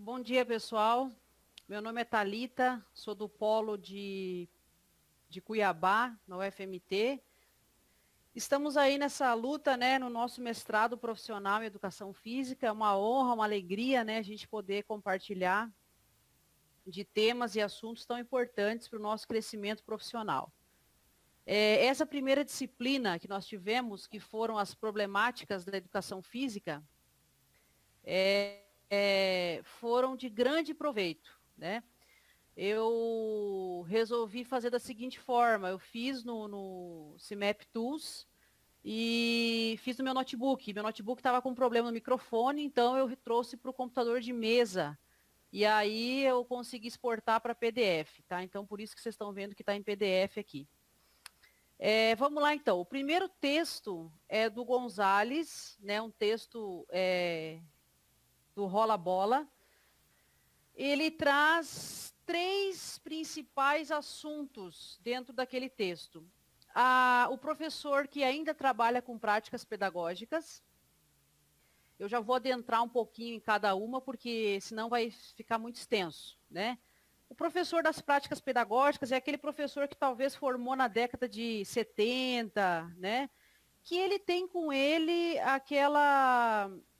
Bom dia, pessoal. Meu nome é Thalita, sou do Polo de Cuiabá, na UFMT. Estamos aí nessa luta, né, no nosso mestrado profissional em Educação Física. É uma honra, uma alegria, né, a gente poder compartilhar de temas e assuntos tão importantes para o nosso crescimento profissional. Essa primeira disciplina que nós tivemos, que foram as problemáticas da educação física, foram de grande proveito, né? Eu resolvi fazer da seguinte forma, eu fiz no CIMAP Tools e fiz no meu notebook. Meu notebook estava com um problema no microfone, então eu trouxe para o computador de mesa. E aí eu consegui exportar para PDF, tá? Então por isso que vocês estão vendo que está em PDF aqui. Vamos lá então. O primeiro texto é do Gonzalez, né? Um texto do Rola Bola. Ele traz três principais assuntos dentro daquele texto. O professor que ainda trabalha com práticas pedagógicas, eu já vou adentrar um pouquinho em cada uma, porque senão vai ficar muito extenso, né? O professor das práticas pedagógicas é aquele professor que talvez formou na década de 70, né? Que ele tem com ele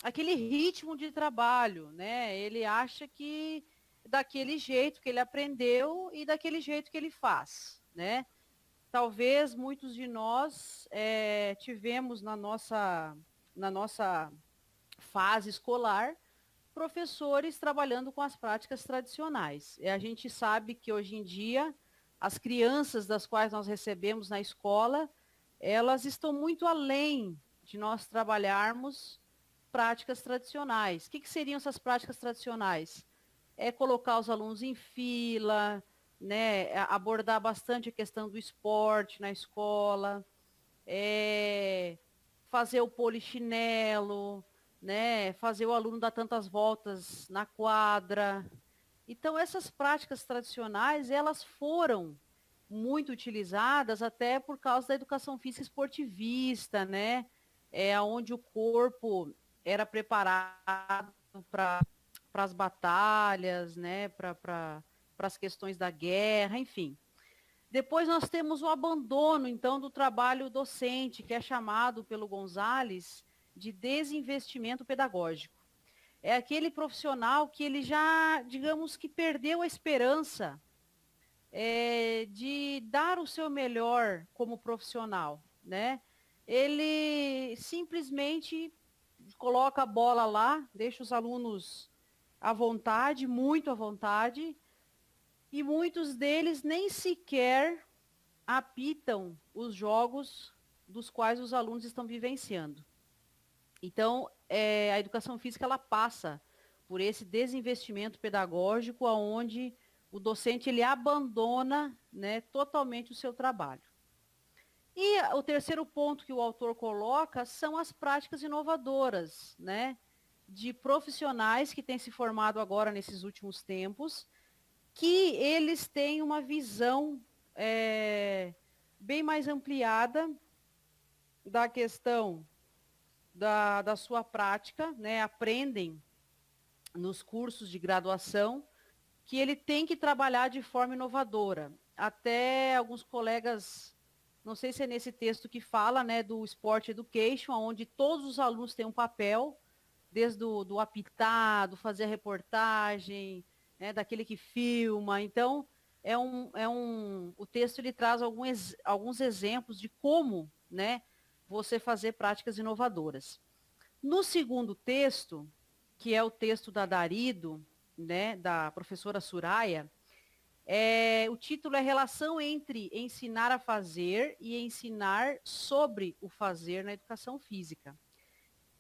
aquele ritmo de trabalho, né? Ele acha que daquele jeito que ele aprendeu e daquele jeito que ele faz, né? Talvez muitos de nós tivemos na nossa fase escolar professores trabalhando com as práticas tradicionais. E a gente sabe que hoje em dia as crianças das quais nós recebemos na escola, elas estão muito além de nós trabalharmos práticas tradicionais. O que seriam essas práticas tradicionais? É colocar os alunos em fila, né, abordar bastante a questão do esporte na escola, fazer o polichinelo, né, fazer o aluno dar tantas voltas na quadra. Então, essas práticas tradicionais, elas foram muito utilizadas até por causa da educação física esportivista, né, onde o corpo era preparado para as batalhas, né, para as questões da guerra, enfim. Depois nós temos o abandono, então, do trabalho docente, que é chamado pelo Gonzalez de desinvestimento pedagógico. É aquele profissional que ele já, digamos que perdeu a esperança de dar o seu melhor como profissional, né? Ele simplesmente coloca a bola lá, deixa os alunos à vontade, muito à vontade, e muitos deles nem sequer apitam os jogos dos quais os alunos estão vivenciando. Então, a educação física ela passa por esse desinvestimento pedagógico, onde o docente ele abandona, né, totalmente o seu trabalho. E o terceiro ponto que o autor coloca são as práticas inovadoras, né, de profissionais que têm se formado agora nesses últimos tempos, que eles têm uma visão bem mais ampliada da questão da sua prática, né, aprendem nos cursos de graduação que ele tem que trabalhar de forma inovadora. Até alguns colegas, não sei se é nesse texto que fala, né, do Sport Education, onde todos os alunos têm um papel, desde do apitar, do fazer a reportagem, né, daquele que filma. Então, o texto ele traz alguns exemplos de como, né, você fazer práticas inovadoras. No segundo texto, que é o texto da Darido, né, da professora Suraya, o título é Relação entre ensinar a fazer e ensinar sobre o fazer na educação física.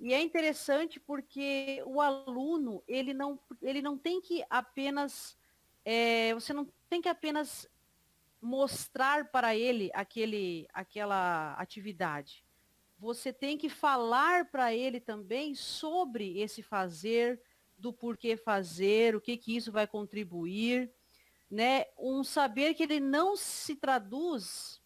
E é interessante porque o aluno, ele não tem que apenas, você não tem que apenas mostrar para ele aquela atividade. Você tem que falar para ele também sobre esse fazer, do porquê fazer, o que isso vai contribuir, né? Um saber que ele não se traduz,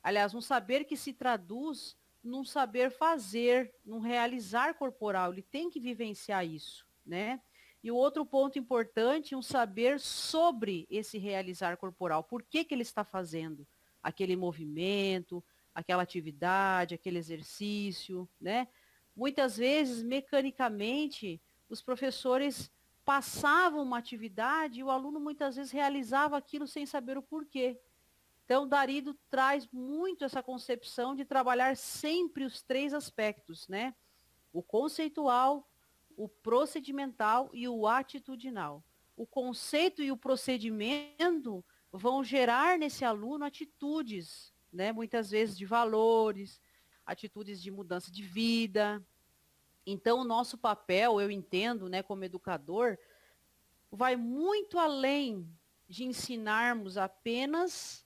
aliás, um saber que se traduz num saber fazer, num realizar corporal, ele tem que vivenciar isso, né? E o outro ponto importante, um saber sobre esse realizar corporal. Por que que ele está fazendo aquele movimento, aquela atividade, aquele exercício, né? Muitas vezes, mecanicamente, os professores passavam uma atividade e o aluno muitas vezes realizava aquilo sem saber o porquê. Então, Darido traz muito essa concepção de trabalhar sempre os três aspectos, né? O conceitual, o procedimental e o atitudinal. O conceito e o procedimento vão gerar nesse aluno atitudes, né? Muitas vezes de valores, atitudes de mudança de vida. Então, o nosso papel, eu entendo, né, como educador, vai muito além de ensinarmos apenas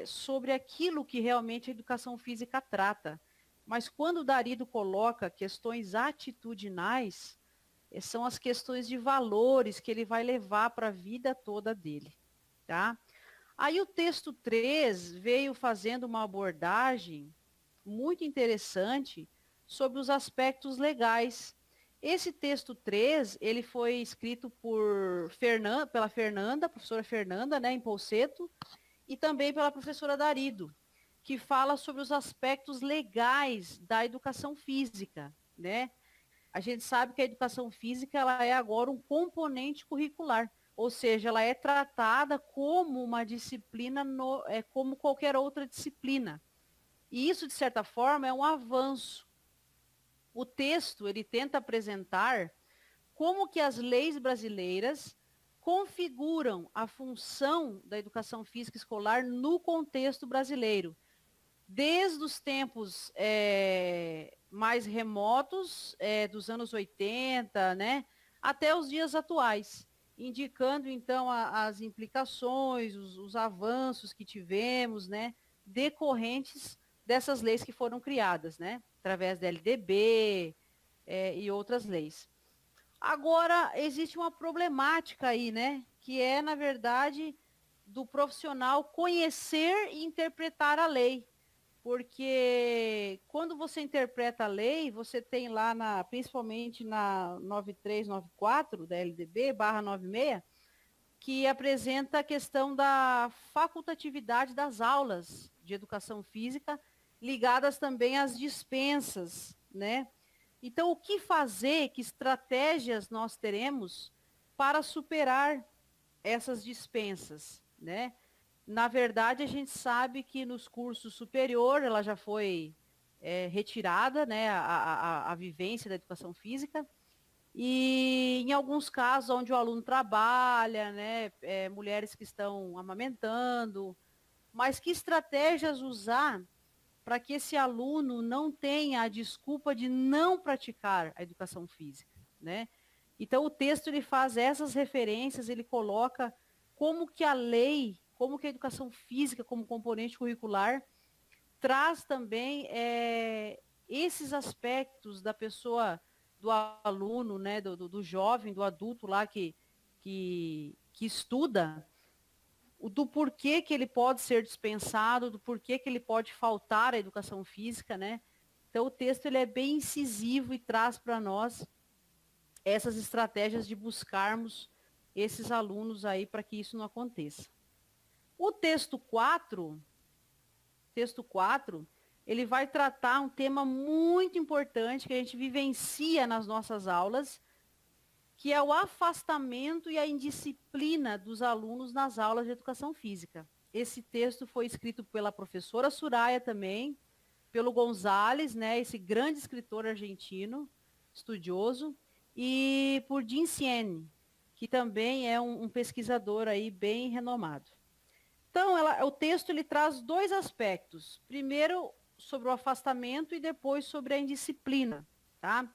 sobre aquilo que realmente a educação física trata. Mas quando o Darido coloca questões atitudinais, são as questões de valores que ele vai levar para a vida toda dele, tá? Aí o texto 3 veio fazendo uma abordagem muito interessante sobre os aspectos legais. Esse texto 3, ele foi escrito pela Fernanda, professora Fernanda, né, em Polseto, e também pela professora Darido, que fala sobre os aspectos legais da educação física, né? A gente sabe que a educação física ela é agora um componente curricular, ou seja, ela é tratada como uma disciplina, como qualquer outra disciplina. E isso, de certa forma, é um avanço. O texto, ele tenta apresentar como que as leis brasileiras configuram a função da educação física escolar no contexto brasileiro, desde os tempos mais remotos, dos anos 80, né, até os dias atuais, indicando então as implicações, os avanços que tivemos, né, decorrentes dessas leis que foram criadas, né, através da LDB e outras leis. Agora, existe uma problemática aí, né, que é, na verdade, do profissional conhecer e interpretar a lei. Porque quando você interpreta a lei, você tem lá, principalmente na 9394 da LDB, barra 96, que apresenta a questão da facultatividade das aulas de educação física, ligadas também às dispensas, né? Então, o que fazer, que estratégias nós teremos para superar essas dispensas, né? Na verdade, a gente sabe que nos cursos superiores ela já foi retirada, né, a vivência da educação física, e em alguns casos onde o aluno trabalha, né, mulheres que estão amamentando, mas que estratégias usar para que esse aluno não tenha a desculpa de não praticar a educação física, né? Então o texto ele faz essas referências, ele coloca como que a lei, como que a educação física como componente curricular traz também esses aspectos da pessoa, do aluno, né, do jovem, do adulto lá que estuda, do porquê que ele pode ser dispensado, do porquê que ele pode faltar à educação física, né? Então o texto ele é bem incisivo e traz para nós essas estratégias de buscarmos esses alunos aí para que isso não aconteça. O texto 4, ele vai tratar um tema muito importante que a gente vivencia nas nossas aulas, que é o afastamento e a indisciplina dos alunos nas aulas de educação física. Esse texto foi escrito pela professora Suraya também, pelo Gonzalez, né, esse grande escritor argentino, estudioso, e por Jim Ciene, que também é um pesquisador aí bem renomado. Então, o texto ele traz dois aspectos. Primeiro, sobre o afastamento e depois sobre a indisciplina, tá?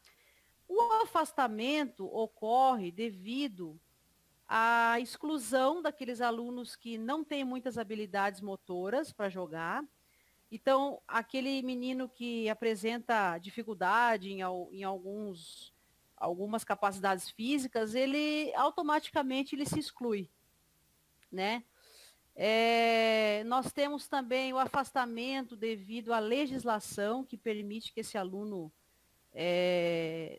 O afastamento ocorre devido à exclusão daqueles alunos que não têm muitas habilidades motoras para jogar. Então, aquele menino que apresenta dificuldade em algumas capacidades físicas, ele automaticamente ele se exclui, né? Nós temos também o afastamento devido à legislação que permite que esse aluno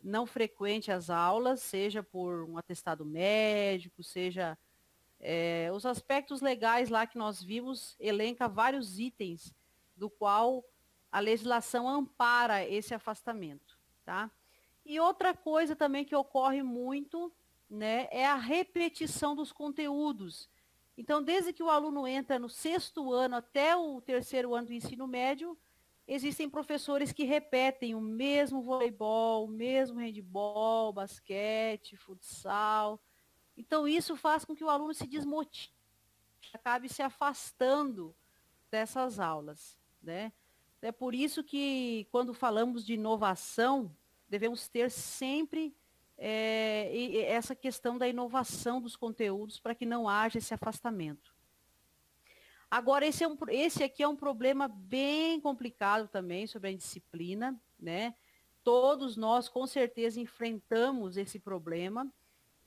não frequente as aulas, seja por um atestado médico, seja os aspectos legais lá que nós vimos, elenca vários itens do qual a legislação ampara esse afastamento, tá? E outra coisa também que ocorre muito, né, é a repetição dos conteúdos. Então, desde que o aluno entra no 6º ano até o 3º ano do ensino médio, existem professores que repetem o mesmo voleibol, o mesmo handebol, basquete, futsal. Então, isso faz com que o aluno se desmotive, acabe se afastando dessas aulas, né? É por isso que, quando falamos de inovação, devemos ter sempre essa questão da inovação dos conteúdos para que não haja esse afastamento. Agora, esse aqui é um problema bem complicado também sobre a indisciplina, né? Todos nós, com certeza, enfrentamos esse problema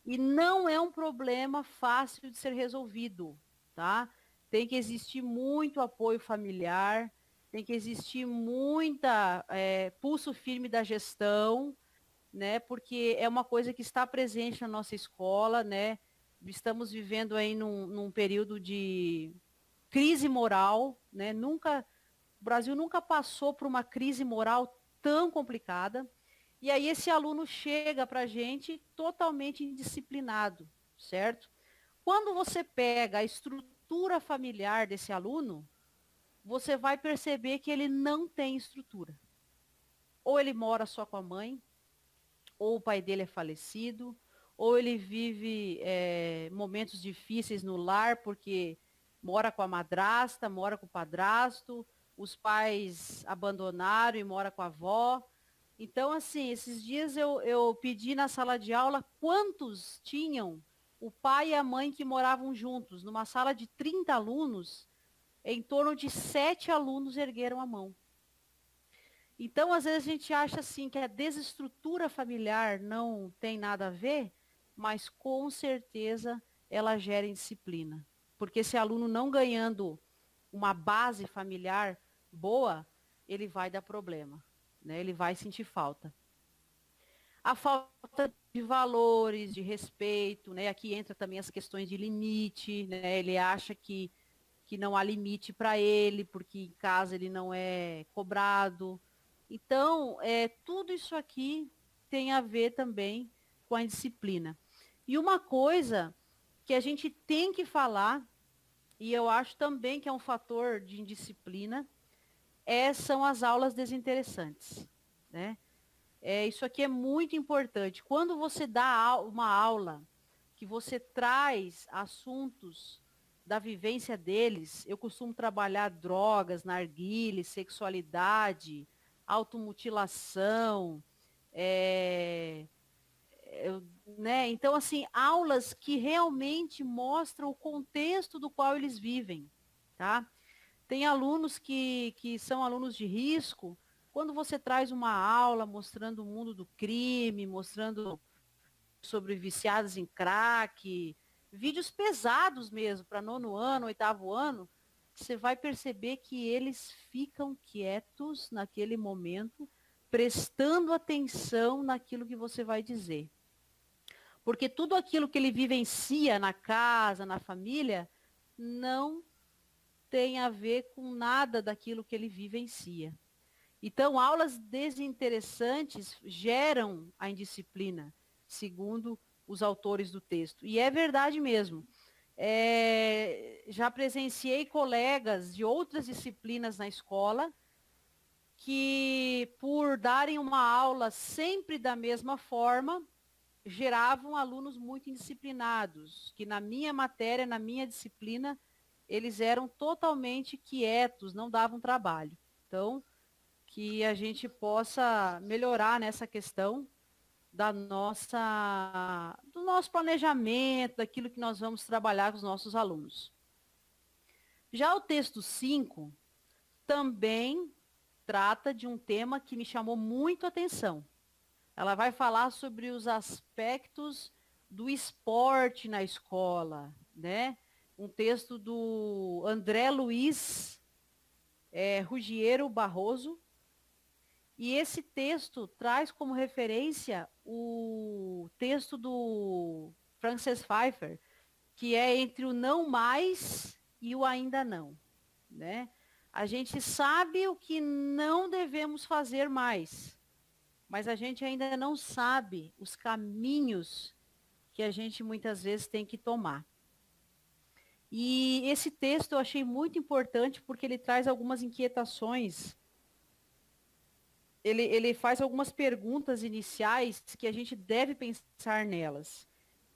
e não é um problema fácil de ser resolvido, tá? Tem que existir muito apoio familiar, tem que existir muita pulso firme da gestão, né? Porque é uma coisa que está presente na nossa escola, né? Estamos vivendo aí num período de crise moral, né? O Brasil nunca passou por uma crise moral tão complicada. E aí esse aluno chega para a gente totalmente indisciplinado, certo? Quando você pega a estrutura familiar desse aluno, você vai perceber que ele não tem estrutura. Ou ele mora só com a mãe, ou o pai dele é falecido, ou ele vive momentos difíceis no lar porque mora com a madrasta, mora com o padrasto, os pais abandonaram e mora com a avó. Então, assim, esses dias eu pedi na sala de aula quantos tinham o pai e a mãe que moravam juntos. Numa sala de 30 alunos, em torno de 7 alunos ergueram a mão. Então, às vezes a gente acha assim que a desestrutura familiar não tem nada a ver, mas com certeza ela gera indisciplina. Porque esse aluno não ganhando uma base familiar boa, ele vai dar problema, né? Ele vai sentir falta. A falta de valores, de respeito, né? Aqui entra também as questões de limite, né? Ele acha que não há limite para ele, porque em casa ele não é cobrado. Então, tudo isso aqui tem a ver também com a indisciplina. E uma coisa que a gente tem que falar, e eu acho também que é um fator de indisciplina, são as aulas desinteressantes, né? Isso aqui é muito importante. Quando você dá uma aula que você traz assuntos da vivência deles, eu costumo trabalhar drogas, narguilé, sexualidade, automutilação, né? Então, assim, aulas que realmente mostram o contexto do qual eles vivem, tá? Tem alunos que são alunos de risco, quando você traz uma aula mostrando o mundo do crime, mostrando sobre viciados em crack, vídeos pesados mesmo, para 9º ano, 8º ano, você vai perceber que eles ficam quietos naquele momento, prestando atenção naquilo que você vai dizer. Porque tudo aquilo que ele vivencia na casa, na família, não tem a ver com nada daquilo que ele vivencia. Então, aulas desinteressantes geram a indisciplina, segundo os autores do texto. E é verdade mesmo. Já presenciei colegas de outras disciplinas na escola que, por darem uma aula sempre da mesma forma, geravam alunos muito indisciplinados, que na minha matéria, na minha disciplina, eles eram totalmente quietos, não davam trabalho. Então, que a gente possa melhorar nessa questão do nosso planejamento, daquilo que nós vamos trabalhar com os nossos alunos. Já o texto 5 também trata de um tema que me chamou muito a atenção. Ela vai falar sobre os aspectos do esporte na escola, né? Um texto do André Luiz Ruggiero Barroso. E esse texto traz como referência o texto do Francis Pfeiffer, que é entre o não mais e o ainda não, né? A gente sabe o que não devemos fazer mais, mas a gente ainda não sabe os caminhos que a gente muitas vezes tem que tomar. E esse texto eu achei muito importante porque ele traz algumas inquietações. Ele faz algumas perguntas iniciais que a gente deve pensar nelas.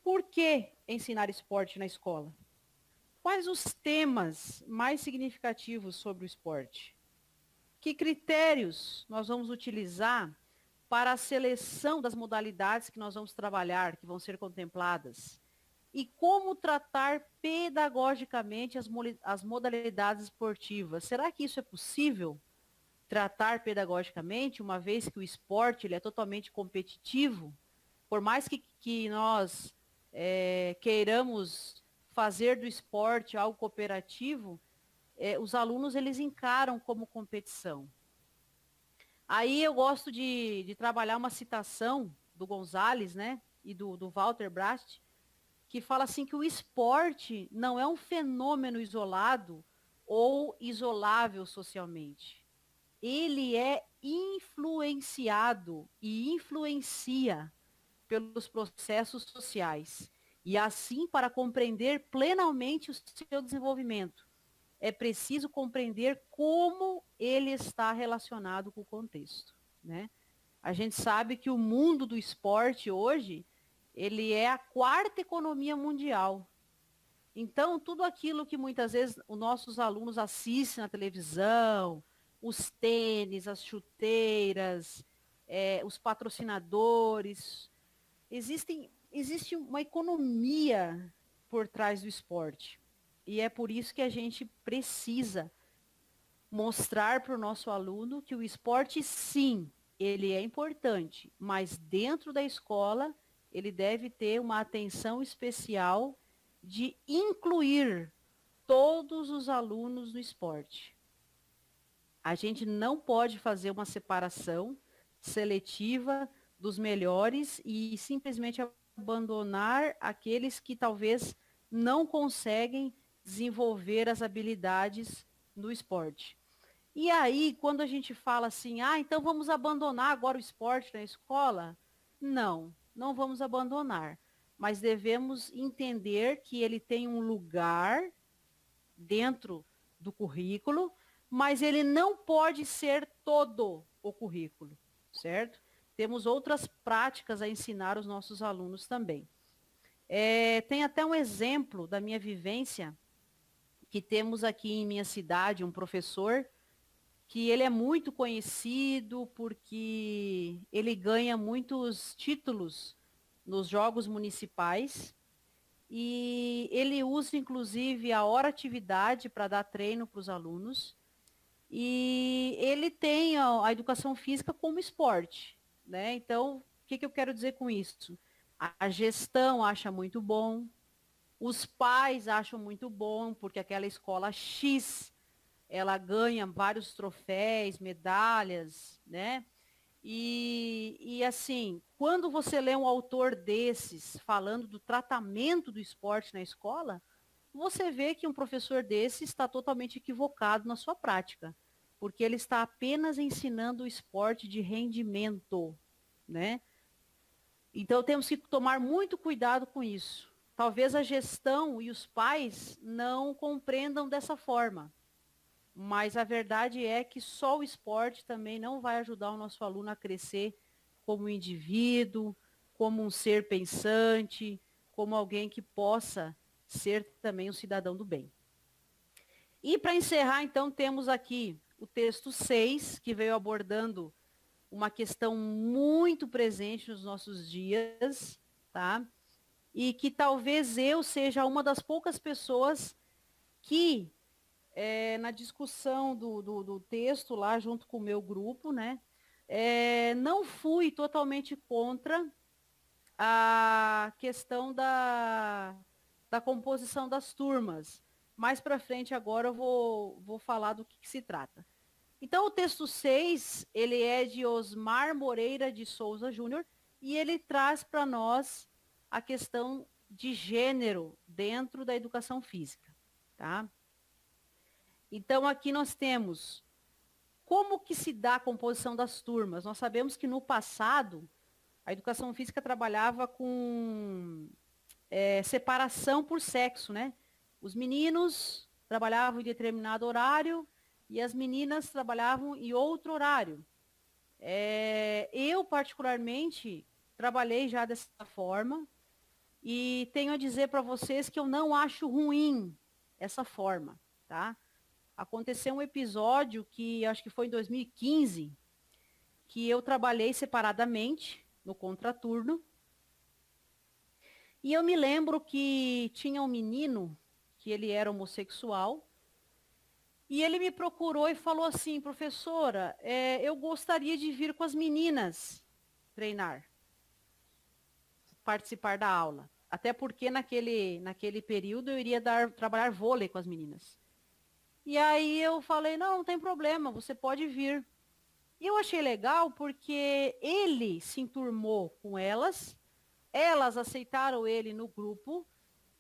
Por que ensinar esporte na escola? Quais os temas mais significativos sobre o esporte? Que critérios nós vamos utilizar para a seleção das modalidades que nós vamos trabalhar, que vão ser contempladas? E como tratar pedagogicamente as modalidades esportivas? Será que isso é possível? Tratar pedagogicamente, uma vez que o esporte ele é totalmente competitivo, por mais que nós queiramos fazer do esporte algo cooperativo, os alunos eles encaram como competição. Aí eu gosto de trabalhar uma citação do Gonzalez, né, e do Walter Brast, que fala assim que o esporte não é um fenômeno isolado ou isolável socialmente. Ele é influenciado e influencia pelos processos sociais. E assim, para compreender plenamente o seu desenvolvimento, é preciso compreender como ele está relacionado com o contexto, né? A gente sabe que o mundo do esporte hoje, ele é a quarta economia mundial. Então, tudo aquilo que muitas vezes os nossos alunos assistem na televisão, os tênis, as chuteiras, os patrocinadores, existe uma economia por trás do esporte. E é por isso que a gente precisa mostrar para o nosso aluno que o esporte, sim, ele é importante, mas dentro da escola, ele deve ter uma atenção especial de incluir todos os alunos no esporte. A gente não pode fazer uma separação seletiva dos melhores e simplesmente abandonar aqueles que talvez não conseguem desenvolver as habilidades no esporte. E aí, quando a gente fala assim, então vamos abandonar agora o esporte na escola? Não, não vamos abandonar. Mas devemos entender que ele tem um lugar dentro do currículo, mas ele não pode ser todo o currículo, certo? Temos outras práticas a ensinar os nossos alunos também. Tem até um exemplo da minha vivência, que temos aqui em minha cidade um professor que ele é muito conhecido porque ele ganha muitos títulos nos jogos municipais e ele usa inclusive a hora atividade para dar treino para os alunos e ele tem a educação física como esporte, né? Então, o que eu quero dizer com isso? A gestão acha muito bom, os pais acham muito bom, porque aquela escola X ela ganha vários troféus, medalhas, né? E assim, quando você lê um autor desses falando do tratamento do esporte na escola, você vê que um professor desse está totalmente equivocado na sua prática, porque ele está apenas ensinando o esporte de rendimento, né? Então temos que tomar muito cuidado com isso. Talvez a gestão e os pais não compreendam dessa forma. Mas a verdade é que só o esporte também não vai ajudar o nosso aluno a crescer como indivíduo, como um ser pensante, como alguém que possa ser também um cidadão do bem. E para encerrar, então, temos aqui o texto 6, que veio abordando uma questão muito presente nos nossos dias, tá? E que talvez eu seja uma das poucas pessoas que na discussão do texto lá junto com o meu grupo, né, não fui totalmente contra a questão da composição das turmas. Mais para frente agora eu vou falar do que se trata. Então, o texto 6, ele é de Osmar Moreira de Souza Júnior, e ele traz para nós a questão de gênero dentro da educação física, tá? Então, aqui nós temos como que se dá a composição das turmas. Nós sabemos que no passado, a educação física trabalhava com separação por sexo, né? Os meninos trabalhavam em determinado horário e as meninas trabalhavam em outro horário. Eu, particularmente, trabalhei já dessa forma e tenho a dizer para vocês que eu não acho ruim essa forma, tá? Aconteceu um episódio que acho que foi em 2015, que eu trabalhei separadamente no contraturno. E eu me lembro que tinha um menino, que ele era homossexual, e ele me procurou e falou assim, professora, eu gostaria de vir com as meninas treinar, participar da aula. Até porque naquele período eu iria trabalhar vôlei com as meninas. E aí eu falei, não tem problema, você pode vir. E eu achei legal porque ele se enturmou com elas, elas aceitaram ele no grupo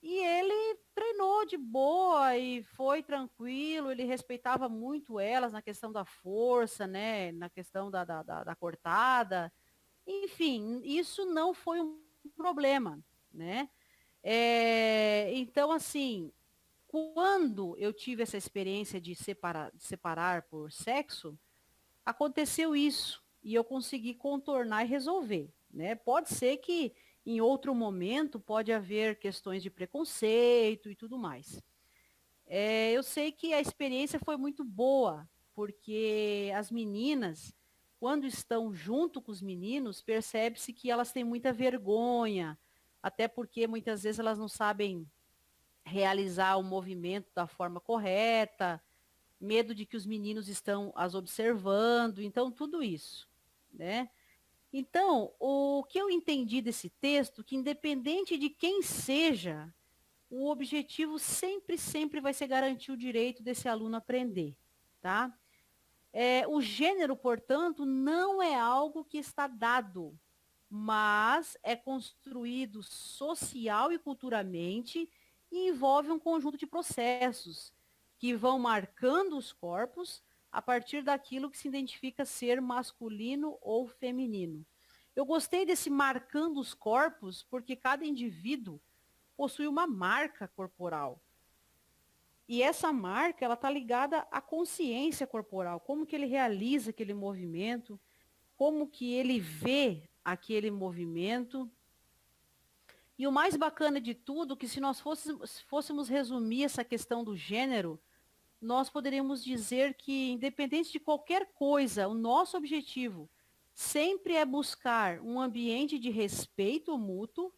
e ele treinou de boa e foi tranquilo, ele respeitava muito elas na questão da força, né, na questão da cortada. Enfim, isso não foi um problema, né? Então, assim, quando eu tive essa experiência de separar por sexo, aconteceu isso e eu consegui contornar e resolver, né? Pode ser que em outro momento pode haver questões de preconceito e tudo mais. Eu sei que a experiência foi muito boa, porque as meninas, quando estão junto com os meninos, percebe-se que elas têm muita vergonha, até porque muitas vezes elas não sabem realizar o movimento da forma correta, medo de que os meninos estão as observando, então tudo isso, né? Então, o que eu entendi desse texto, que independente de quem seja, o objetivo sempre, sempre vai ser garantir o direito desse aluno aprender, tá? O gênero, portanto, não é algo que está dado, mas é construído social e culturalmente e envolve um conjunto de processos que vão marcando os corpos a partir daquilo que se identifica ser masculino ou feminino. Eu gostei desse marcando os corpos porque cada indivíduo possui uma marca corporal. E essa marca, ela está ligada à consciência corporal, como que ele realiza aquele movimento, como que ele vê aquele movimento. E o mais bacana de tudo, que se nós fôssemos resumir essa questão do gênero, nós poderíamos dizer que, independente de qualquer coisa, o nosso objetivo sempre é buscar um ambiente de respeito mútuo,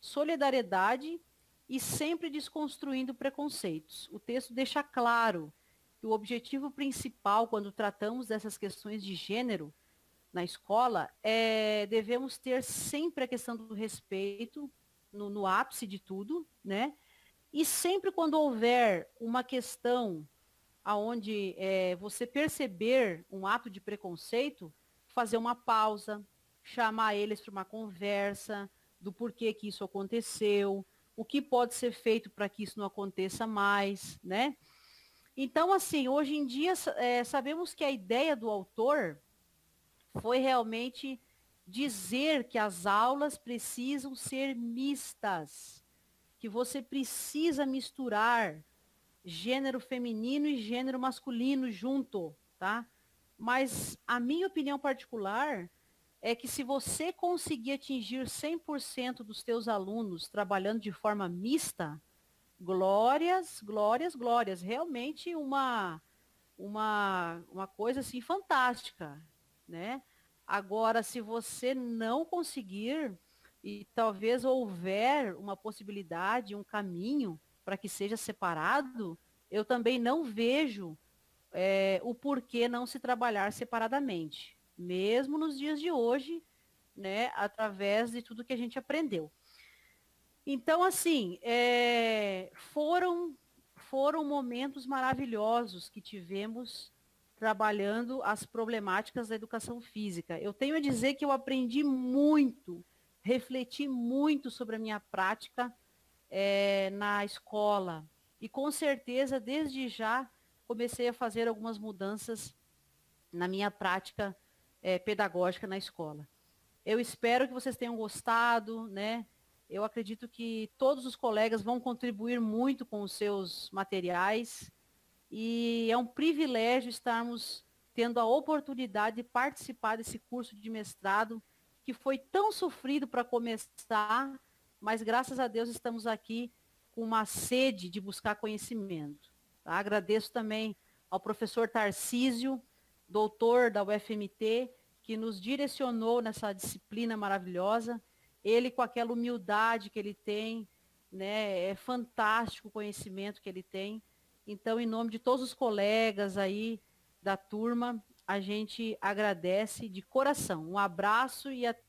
solidariedade e sempre desconstruindo preconceitos. O texto deixa claro que o objetivo principal, quando tratamos dessas questões de gênero na escola, devemos ter sempre a questão do respeito no ápice de tudo, né? E sempre quando houver uma questão aonde você perceber um ato de preconceito, fazer uma pausa, chamar eles para uma conversa do porquê que isso aconteceu, o que pode ser feito para que isso não aconteça mais, né? Então, assim, hoje em dia sabemos que a ideia do autor foi realmente dizer que as aulas precisam ser mistas, que você precisa misturar gênero feminino e gênero masculino junto, tá? Mas a minha opinião particular é que se você conseguir atingir 100% dos teus alunos trabalhando de forma mista, glórias, glórias, glórias. Realmente uma coisa assim fantástica, né? Agora, se você não conseguir e talvez houver uma possibilidade, um caminho para que seja separado, eu também não vejo o porquê não se trabalhar separadamente, mesmo nos dias de hoje, né, através de tudo que a gente aprendeu. Então, assim, foram momentos maravilhosos que tivemos trabalhando as problemáticas da educação física. Eu tenho a dizer que eu aprendi muito, refleti muito sobre a minha prática na escola. E com certeza, desde já, comecei a fazer algumas mudanças na minha prática pedagógica na escola. Eu espero que vocês tenham gostado, né? Eu acredito que todos os colegas vão contribuir muito com os seus materiais e é um privilégio estarmos tendo a oportunidade de participar desse curso de mestrado que foi tão sofrido para começar, mas graças a Deus estamos aqui com uma sede de buscar conhecimento. Tá? Agradeço também ao professor Tarcísio, doutor da UFMT, que nos direcionou nessa disciplina maravilhosa. Ele, com aquela humildade que ele tem, né, é fantástico o conhecimento que ele tem. Então, em nome de todos os colegas aí da turma, a gente agradece de coração. Um abraço e até